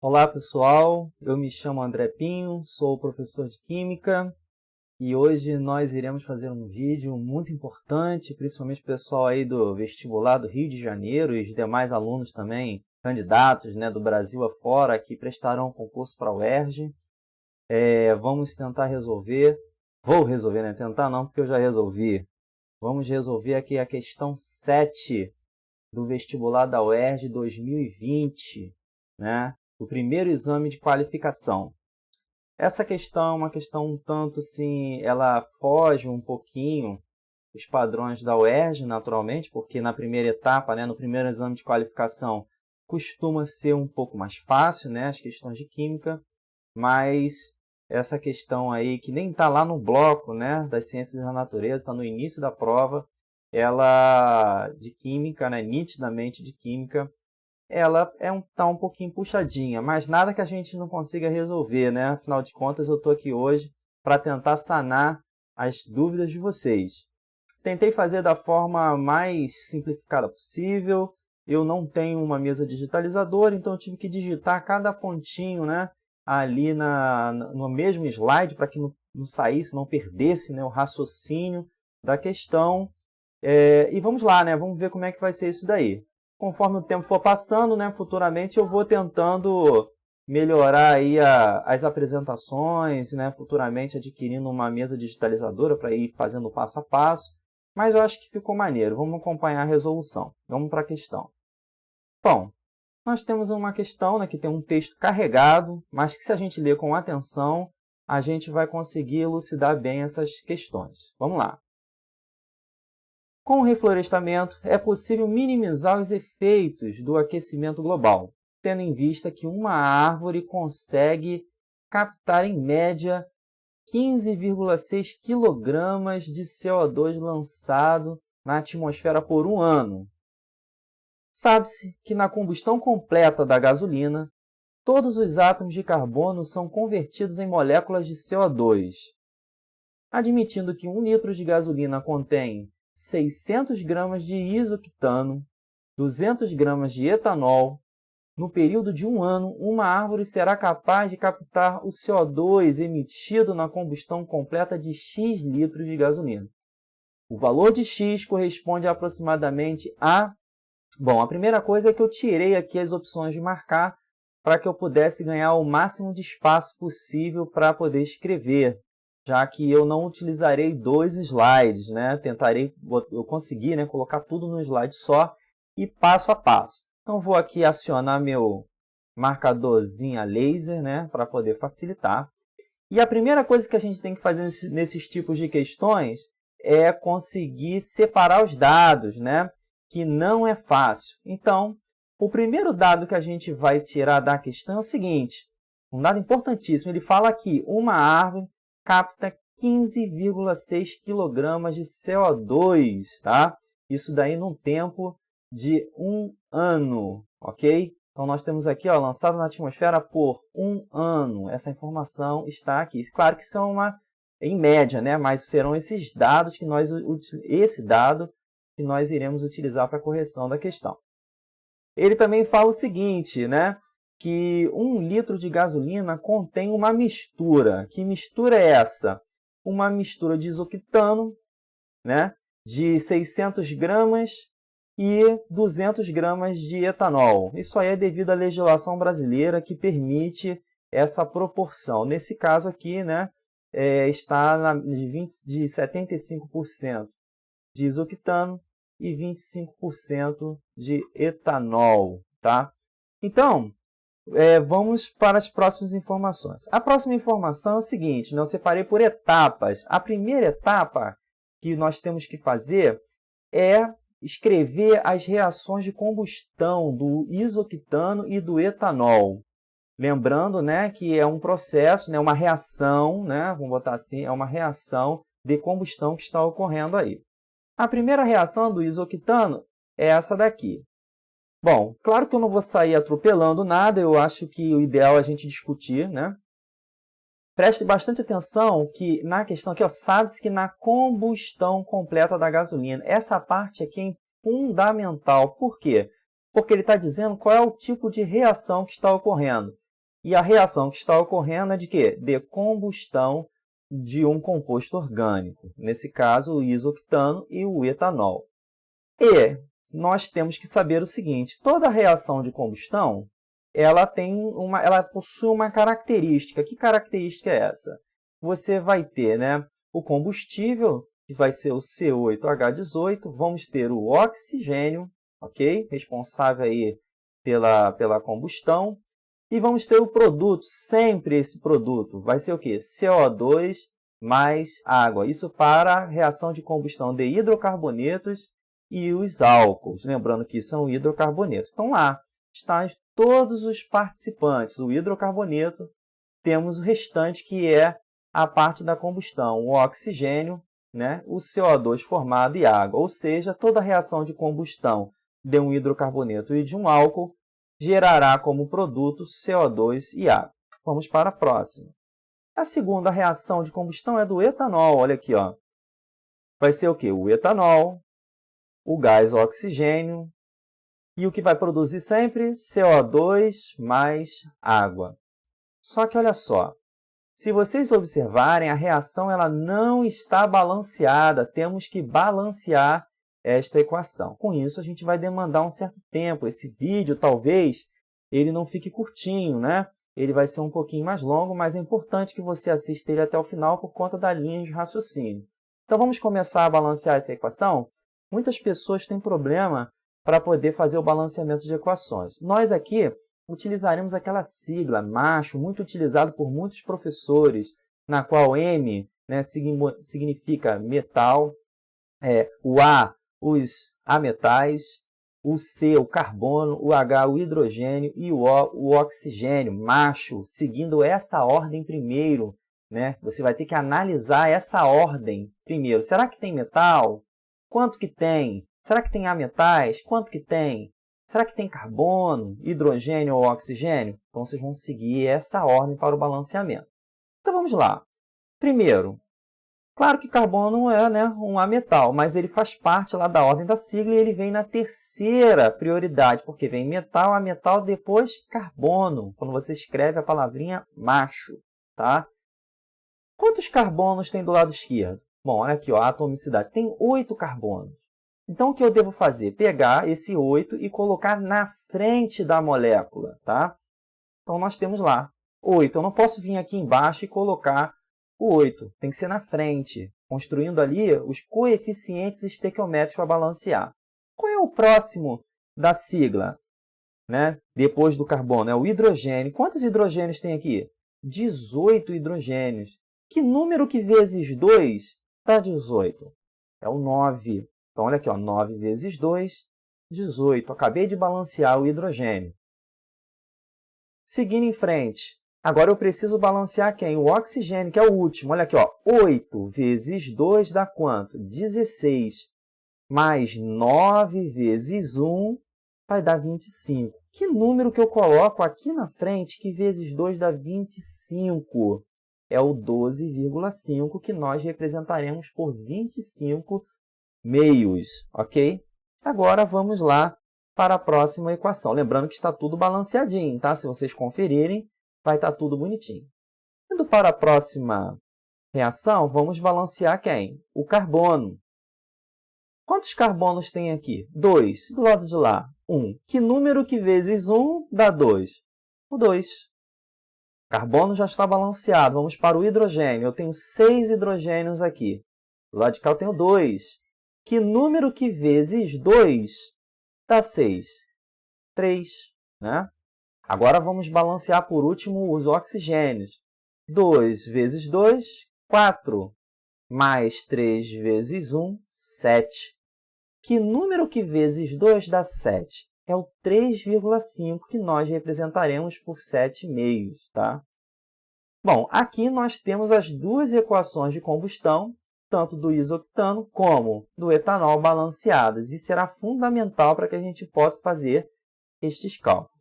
Olá pessoal, eu me chamo André Pinho, sou professor de Química e hoje nós iremos fazer um vídeo muito importante, principalmente o pessoal aí do vestibular do Rio de Janeiro e os demais alunos também, candidatos do Brasil afora, que prestarão concurso para a UERJ. Vamos tentar resolver, vou resolver, tentar não, porque eu já resolvi. Vamos resolver aqui a questão 7 do vestibular da UERJ 2020, o primeiro exame de qualificação. Essa questão é uma questão um tanto, sim, ela foge um pouquinho dos padrões da UERJ, naturalmente, porque na primeira etapa, no primeiro exame de qualificação, costuma ser um pouco mais fácil, as questões de química, mas essa questão aí, que nem está lá no bloco das ciências da natureza, está no início da prova, ela de química, nitidamente de química, ela está um pouquinho puxadinha, mas nada que a gente não consiga resolver, Afinal de contas, eu estou aqui hoje para tentar sanar as dúvidas de vocês. Tentei fazer da forma mais simplificada possível. Eu não tenho uma mesa digitalizadora, então eu tive que digitar cada pontinho, ali no mesmo slide, para que não saísse, não perdesse o raciocínio da questão. E vamos lá, vamos ver como é que vai ser isso daí. Conforme o tempo for passando, futuramente eu vou tentando melhorar aí as apresentações, futuramente adquirindo uma mesa digitalizadora para ir fazendo passo a passo. Mas eu acho que ficou maneiro. Vamos acompanhar a resolução. Vamos para a questão. Bom, nós temos uma questão que tem um texto carregado, mas que se a gente ler com atenção, a gente vai conseguir elucidar bem essas questões. Vamos lá. Com o reflorestamento, é possível minimizar os efeitos do aquecimento global, tendo em vista que uma árvore consegue captar, em média, 15,6 kg de CO2 lançado na atmosfera por um ano. Sabe-se que na combustão completa da gasolina, todos os átomos de carbono são convertidos em moléculas de CO2. Admitindo que 1 litro de gasolina contém 600 gramas de isoctano, 200 gramas de etanol, no período de um ano, uma árvore será capaz de captar o CO2 emitido na combustão completa de X litros de gasolina. O valor de X corresponde aproximadamente a... Bom, a primeira coisa é que eu tirei aqui as opções de marcar para que eu pudesse ganhar o máximo de espaço possível para poder escrever, já que eu não utilizarei 2 slides, eu consegui colocar tudo no slide só e passo a passo. Então, vou aqui acionar meu marcadorzinho a laser, para poder facilitar. E a primeira coisa que a gente tem que fazer nesses tipos de questões é conseguir separar os dados, que não é fácil. Então, o primeiro dado que a gente vai tirar da questão é o seguinte, um dado importantíssimo, ele fala aqui, uma árvore capta 15,6 kg de CO2, tá? Isso daí num tempo de um ano, ok? Então, nós temos aqui, lançado na atmosfera por um ano. Essa informação está aqui. Claro que isso é em média, mas serão esses dados que esse dado que nós iremos utilizar para a correção da questão. Ele também fala o seguinte, que 1 litro de gasolina contém uma mistura. Que mistura é essa? Uma mistura de isoctano, de 600 gramas e 200 gramas de etanol. Isso aí é devido à legislação brasileira que permite essa proporção. Nesse caso aqui, está de 75% de isoctano e 25% de etanol, tá? Então, vamos para as próximas informações. A próxima informação é o seguinte, eu separei por etapas. A primeira etapa que nós temos que fazer é escrever as reações de combustão do isoctano e do etanol. Lembrando, que é um processo, uma reação, vamos botar assim, é uma reação de combustão que está ocorrendo aí. A primeira reação do isoctano é essa daqui. Bom, claro que eu não vou sair atropelando nada, eu acho que o ideal é a gente discutir, Preste bastante atenção que na questão aqui, sabe-se que na combustão completa da gasolina, essa parte aqui é fundamental. Por quê? Porque ele está dizendo qual é o tipo de reação que está ocorrendo. E a reação que está ocorrendo é de quê? De combustão de um composto orgânico. Nesse caso, o isoctano e o etanol. E nós temos que saber o seguinte, toda reação de combustão, ela possui uma característica. Que característica é essa? Você vai ter, né, o combustível, que vai ser o C8H18, vamos ter o oxigênio, ok? Responsável aí pela combustão, e vamos ter o produto, sempre esse produto, vai ser o quê? CO2 mais água, isso para a reação de combustão de hidrocarbonetos e os álcools, lembrando que são hidrocarbonetos. Então lá estão todos os participantes, o hidrocarboneto, temos o restante que é a parte da combustão, o oxigênio, né, o CO2 formado e água, ou seja, toda reação de combustão de um hidrocarboneto e de um álcool gerará como produto CO2 e água. Vamos para a próxima. A segunda reação de combustão é do etanol, olha aqui, ó. Vai ser o quê? O etanol, o gás oxigênio e o que vai produzir sempre? CO2 mais água. Só que olha só, se vocês observarem, a reação ela não está balanceada, temos que balancear esta equação. Com isso, a gente vai demandar um certo tempo. Esse vídeo, talvez, ele não fique curtinho, né? Ele vai ser um pouquinho mais longo, mas é importante que você assista ele até o final por conta da linha de raciocínio. Então, vamos começar a balancear essa equação? Muitas pessoas têm problema para poder fazer o balanceamento de equações. Nós aqui utilizaremos aquela sigla, macho, muito utilizado por muitos professores, na qual M, né, significa metal, o A, os ametais, o C, o carbono, o H, o hidrogênio e o O, o oxigênio, macho, seguindo essa ordem primeiro, né? Você vai ter que analisar essa ordem primeiro. Será que tem metal? Quanto que tem? Será que tem ametais? Quanto que tem? Será que tem carbono, hidrogênio ou oxigênio? Então, vocês vão seguir essa ordem para o balanceamento. Então, vamos lá. Primeiro, claro que carbono é, né, um ametal, mas ele faz parte lá da ordem da sigla e ele vem na terceira prioridade, porque vem metal, ametal, depois carbono, quando você escreve a palavrinha macho, tá? Quantos carbonos tem do lado esquerdo? Bom, olha aqui, ó, a atomicidade. Tem 8 carbonos. Então, o que eu devo fazer? Pegar esse 8 e colocar na frente da molécula, tá? Então, nós temos lá 8. Eu não posso vir aqui embaixo e colocar o 8. Tem que ser na frente, construindo ali os coeficientes estequiométricos para balancear. Qual é o próximo da sigla, né? Depois do carbono? É o hidrogênio. Quantos hidrogênios tem aqui? 18 hidrogênios. Que número que vezes 2 dá 18? É o 9. Então, olha aqui, ó, 9 vezes 2, 18. Acabei de balancear o hidrogênio. Seguindo em frente, agora eu preciso balancear quem? O oxigênio, que é o último. Olha aqui, ó, 8 vezes 2 dá quanto? 16. Mais 9 vezes 1 vai dar 25. Que número que eu coloco aqui na frente que vezes 2 dá 25? É o 12,5 que nós representaremos por 25 meios, ok? Agora vamos lá para a próxima equação. Lembrando que está tudo balanceadinho, tá? Se vocês conferirem, vai estar tudo bonitinho. Indo para a próxima reação, vamos balancear quem? O carbono. Quantos carbonos tem aqui? 2. Do lado de lá, 1. Que número que vezes 1 dá 2? O 2. O carbono já está balanceado. Vamos para o hidrogênio. Eu tenho 6 hidrogênios aqui. Do lado de cá eu tenho 2. Que número que vezes 2 dá 6? 3, né? Agora vamos balancear por último os oxigênios. 2 vezes 2, 4. Mais 3 vezes 1, 7. Que número que vezes 2 dá 7? É o 3,5 que nós representaremos por 7 meios, tá? Bom, aqui nós temos as duas equações de combustão, tanto do isoctano como do etanol balanceadas, e será fundamental para que a gente possa fazer estes cálculos.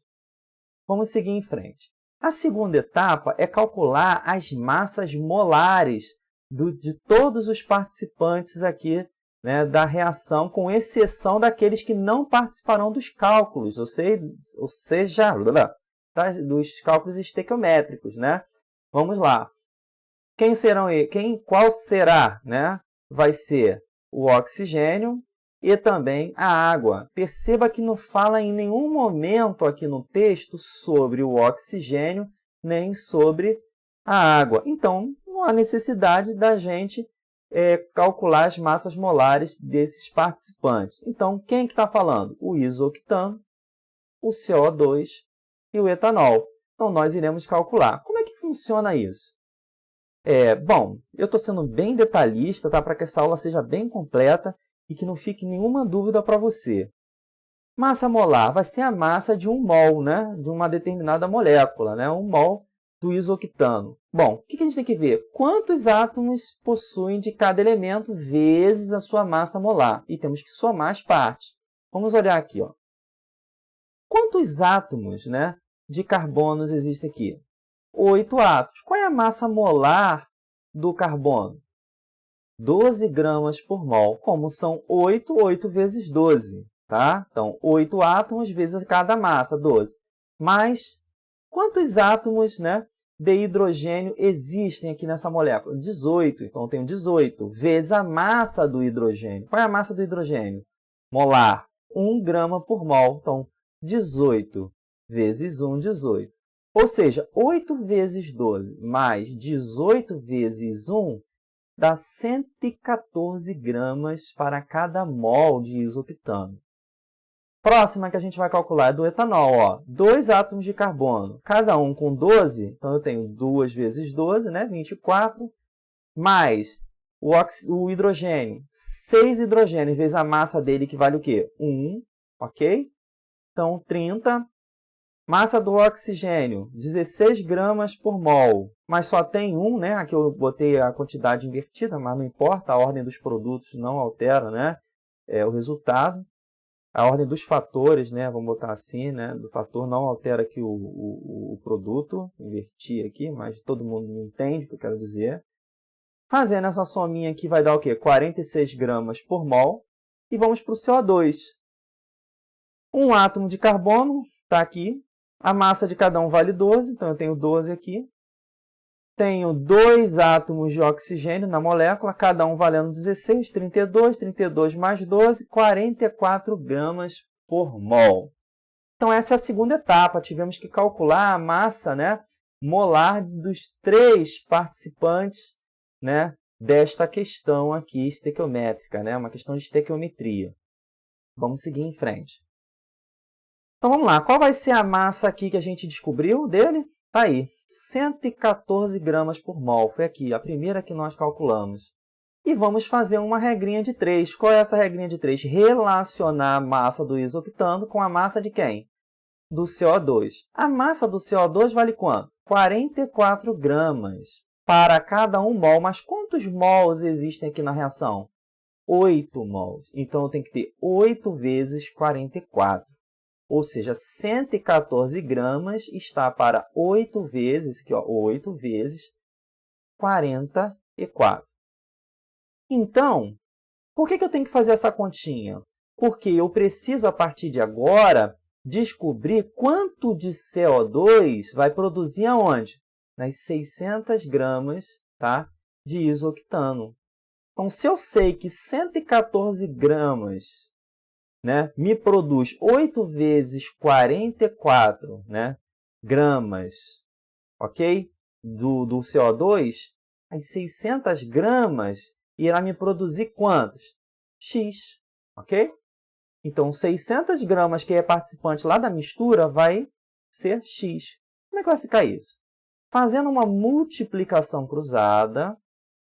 Vamos seguir em frente. A segunda etapa é calcular as massas molares de todos os participantes aqui, né, da reação, com exceção daqueles que não participarão dos cálculos, ou seja, dos cálculos estequiométricos, né? Vamos lá. Qual será, né? Vai ser o oxigênio e também a água. Perceba que não fala em nenhum momento aqui no texto sobre o oxigênio, nem sobre a água. Então, não há necessidade da gente calcular as massas molares desses participantes. Então, quem que está falando? O isoctano, o CO2 e o etanol. Então, nós iremos calcular. Como é que funciona isso? Bom, eu estou sendo bem detalhista, tá? Para que essa aula seja bem completa e que não fique nenhuma dúvida para você. Massa molar vai ser a massa de um mol, né? De uma determinada molécula, né? Um mol do isoctano. Bom, o que a gente tem que ver? Quantos átomos possuem de cada elemento vezes a sua massa molar. E temos que somar as partes. Vamos olhar aqui, ó. Quantos átomos, né, de carbonos existem aqui? 8 átomos. Qual é a massa molar do carbono? 12 gramas por mol. Como são 8, 8 vezes 12. Tá? Então, 8 átomos vezes cada massa, 12. Mas, quantos átomos, né, de hidrogênio existem aqui nessa molécula? 18. Então, eu tenho 18 vezes a massa do hidrogênio. Qual é a massa do hidrogênio? Molar. 1 grama por mol. Então, 18 vezes 1, 18. Ou seja, 8 vezes 12 mais 18 vezes 1 dá 114 gramas para cada mol de isoctano. Próxima que a gente vai calcular é do etanol. Ó. 2 átomos de carbono, cada um com 12. Então, eu tenho 2 vezes 12, né? 24. Mais o hidrogênio. 6 hidrogênios vezes a massa dele, que vale o quê? 1. Ok? Então, 30. Massa do oxigênio, 16 gramas por mol, mas só tem 1, né? Aqui eu botei a quantidade invertida, mas não importa, a ordem dos produtos não altera, né? O resultado. A ordem dos fatores, né? Vamos botar assim, né? Do fator não altera aqui o produto. Inverti aqui, mas todo mundo entende o que eu quero dizer. Fazendo essa sominha aqui vai dar o quê? 46 gramas por mol. E vamos para o CO2. Um átomo de carbono está aqui. A massa de cada um vale 12, então eu tenho 12 aqui. Tenho 2 átomos de oxigênio na molécula, cada um valendo 16, 32, 32 mais 12, 44 gramas por mol. Então, essa é a segunda etapa. Tivemos que calcular a massa, né, molar dos 3 participantes, né, desta questão aqui estequiométrica, né, uma questão de estequiometria. Vamos seguir em frente. Então, vamos lá. Qual vai ser a massa aqui que a gente descobriu dele? Está aí, 114 gramas por mol. Foi aqui, a primeira que nós calculamos. E vamos fazer uma regrinha de 3. Qual é essa regrinha de 3? Relacionar a massa do isoctano com a massa de quem? Do CO2. A massa do CO2 vale quanto? 44 gramas para cada 1 mol. Mas quantos mols existem aqui na reação? 8 mols. Então, eu tenho que ter 8 vezes 44. Ou seja, 114 gramas está para 8 vezes, aqui, ó, 8 vezes 44. Então, por que eu tenho que fazer essa continha? Porque eu preciso, a partir de agora, descobrir quanto de CO2 vai produzir aonde? Nas 600 gramas, tá, de isoctano. Então, se eu sei que 114 gramas, né, me produz 8 vezes 44, né, gramas, ok? Do CO2, as 600 gramas irá me produzir quantos? X, ok? Então, 600 gramas, que é participante lá da mistura, vai ser X. Como é que vai ficar isso? Fazendo uma multiplicação cruzada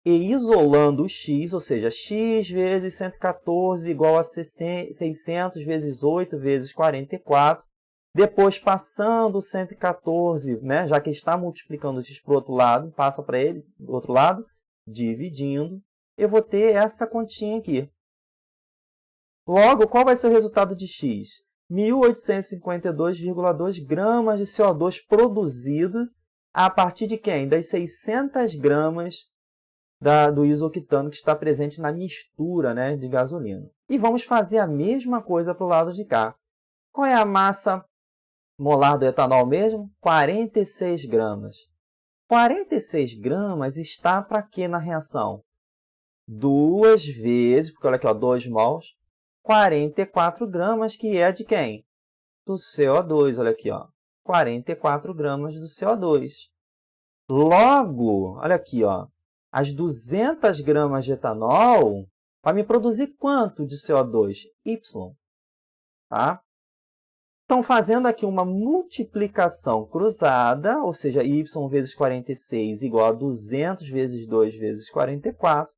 e isolando o x, ou seja, x vezes 114 igual a 600 vezes 8 vezes 44. Depois, passando o 114, né, já que está multiplicando o x para o outro lado, passa para ele do outro lado, dividindo, eu vou ter essa continha aqui. Logo, qual vai ser o resultado de x? 1.852,2 gramas de CO2 produzido a partir de quem? Das 600 gramas do isoctano que está presente na mistura, né, de gasolina. E vamos fazer a mesma coisa para o lado de cá. Qual é a massa molar do etanol mesmo? 46 gramas. 46 gramas está para quê na reação? 2 vezes, porque olha aqui, ó, 2 mols, 44 gramas, que é de quem? Do CO2, olha aqui, ó, 44 gramas do CO2. Logo, olha aqui, ó, as 200 gramas de etanol vai me produzir quanto de CO2? Y. Tá? Então, fazendo aqui uma multiplicação cruzada, ou seja, y vezes 46 igual a 200 vezes 2 vezes 44,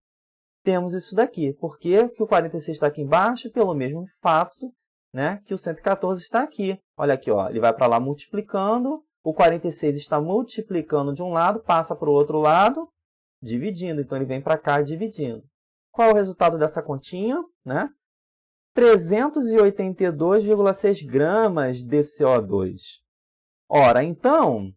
temos isso daqui. Por quê? Que o 46 está aqui embaixo, pelo mesmo fato, né, que o 114 está aqui. Olha aqui, ó, ele vai para lá multiplicando, o 46 está multiplicando de um lado, passa para o outro lado, dividindo. Então, ele vem para cá dividindo. Qual é o resultado dessa continha? Né? 382,6 gramas de CO2. Ora, então,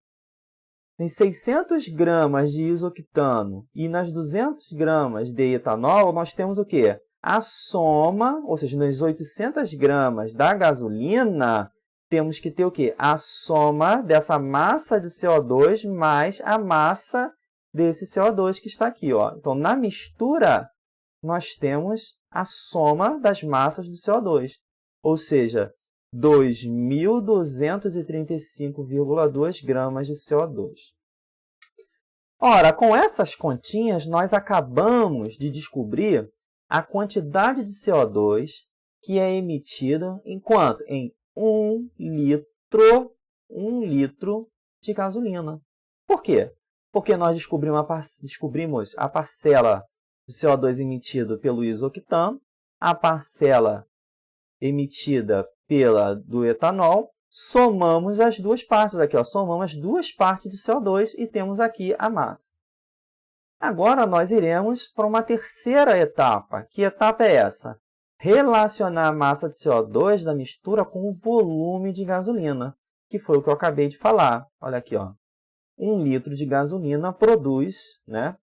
em 600 gramas de isoctano e nas 200 gramas de etanol, nós temos o quê? A soma, ou seja, nas 800 gramas da gasolina, temos que ter o quê? A soma dessa massa de CO2 mais a massa desse CO2 que está aqui. Ó. Então, na mistura, nós temos a soma das massas do CO2, ou seja, 2.235,2 gramas de CO2. Ora, com essas continhas, nós acabamos de descobrir a quantidade de CO2 que é emitida em quanto? Em 1 litro de gasolina. Por quê? Porque nós descobrimos a parcela de CO2 emitido pelo isoctano, a parcela emitida do etanol, somamos as duas partes aqui, ó, somamos as duas partes de CO2 e temos aqui a massa. Agora nós iremos para uma terceira etapa. Que etapa é essa? Relacionar a massa de CO2 da mistura com o volume de gasolina, que foi o que eu acabei de falar. Olha aqui, ó. 1 litro de gasolina produz, né,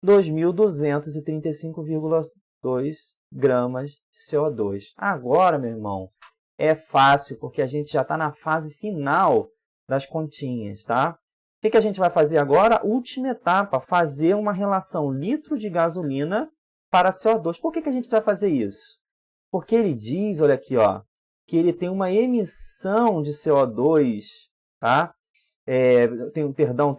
2.235,2 gramas de CO2. Agora, meu irmão, é fácil, porque a gente já está na fase final das continhas, tá? O que a gente vai fazer agora? Última etapa, fazer uma relação litro de gasolina para CO2. Por que a gente vai fazer isso? Porque ele diz, olha aqui, ó, que ele tem uma emissão de CO2, tá? Tem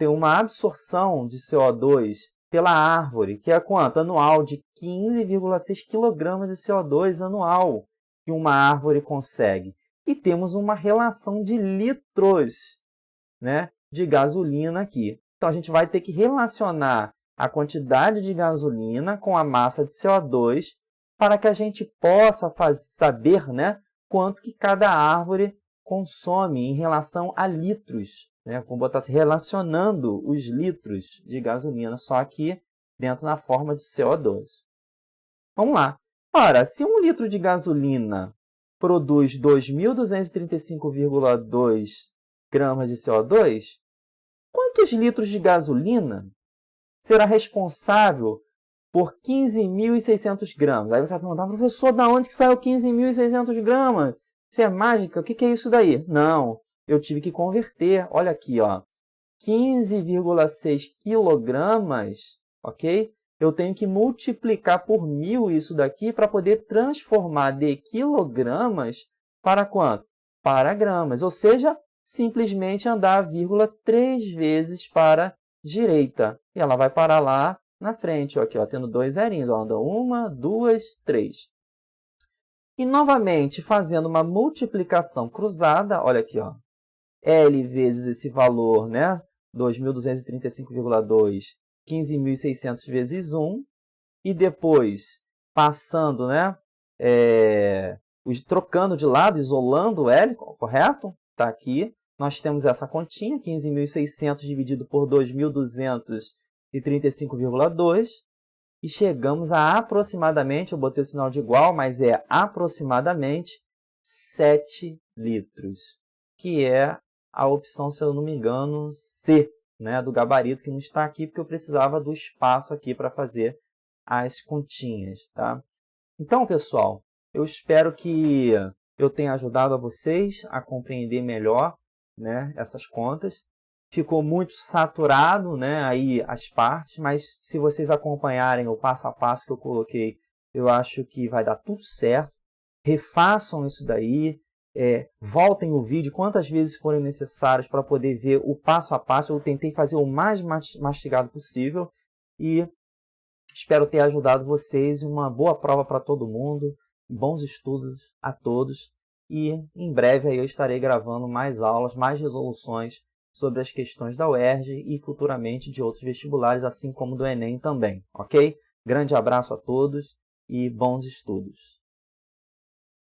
uma absorção de CO2 pela árvore, que é quanto? Anual, de 15,6 kg de CO2 anual que uma árvore consegue. E temos uma relação de litros, né, de gasolina aqui. Então, a gente vai ter que relacionar a quantidade de gasolina com a massa de CO2 para que a gente possa saber, né, quanto que cada árvore consome em relação a litros. Né? Vamos botar assim, relacionando os litros de gasolina, só aqui dentro na forma de CO2. Vamos lá. Ora, se 1 litro de gasolina produz 2.235,2 gramas de CO2, quantos litros de gasolina será responsável por 15.600 gramas? Aí você vai perguntar, professor, de onde que saiu 15.600 gramas? Isso é mágica? O que é isso daí? Não, eu tive que converter. Olha aqui, ó, 15,6 quilogramas, ok? Eu tenho que multiplicar por 1.000 isso daqui para poder transformar de quilogramas para quanto? Para gramas, ou seja, simplesmente andar a vírgula 3 vezes para a direita. E ela vai parar lá na frente, ó, aqui, ó, tendo 2 zerinhos. Ó, anda 1, 2, 3. E novamente, fazendo uma multiplicação cruzada, olha aqui, ó, L vezes esse valor, né, 2.235,2, 15.600 vezes 1, e depois passando, né, trocando de lado, isolando o L, correto? Está aqui. Nós temos essa continha, 15.600 dividido por 2.235,2, e chegamos a aproximadamente, eu botei o sinal de igual, mas é aproximadamente 7 litros, que é a opção, se eu não me engano, C, né, do gabarito, que não está aqui, porque eu precisava do espaço aqui para fazer as continhas. Tá? Então, pessoal, eu espero que eu tenha ajudado a vocês a compreender melhor né, essas contas. Ficou muito saturado, né, aí as partes, mas se vocês acompanharem o passo a passo que eu coloquei, eu acho que vai dar tudo certo. Refaçam isso daí, voltem o vídeo quantas vezes forem necessárias para poder ver o passo a passo. Eu tentei fazer o mais mastigado possível e espero ter ajudado vocês. Uma boa prova para todo mundo, bons estudos a todos e em breve aí eu estarei gravando mais aulas, mais resoluções sobre as questões da UERJ e futuramente de outros vestibulares, assim como do Enem também, ok? Grande abraço a todos e bons estudos!